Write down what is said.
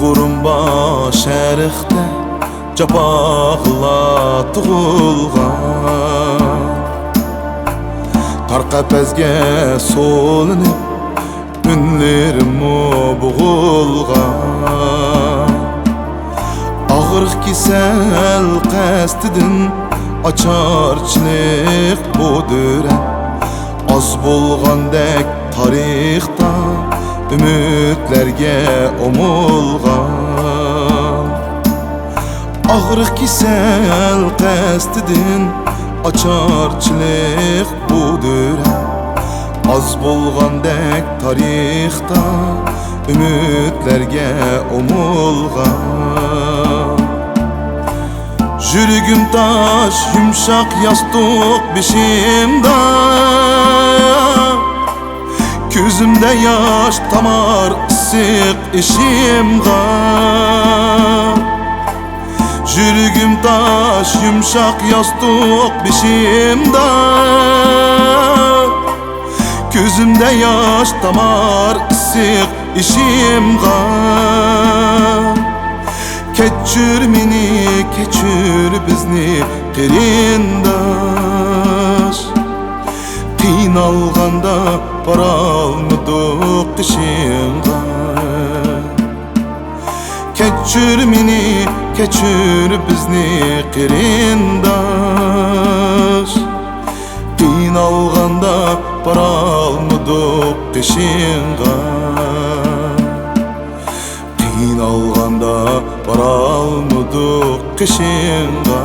Uyg'urim bosh ariqda jafolar tug'ilgan, tor qafasga solinib unlarim bo'g'ilgan. Og'riq kasal qasdidan ocharchilik bo'diran, oz bo'lgandek tarixda ümitlerge omulgan. Ağrık kisel qasdidin açarçılık budur. Az bulgandek tarixta ümitlerge omulgan. Jürgüm taş yumşak yastık bişimde, Gözümde yaş tamar ısık işimde. Jürgüm taş yumşak yastık bişimde, Gözümde yaş tamar ısık işimde. Keçür meni, keçür bizni qerindaş. Qiynalganda baralmadık qishingga. Keçür meni, keçür bizni qerindaş. Qiynalganda baralmadık qishingga. Qiynalganda baralmadık qishingga.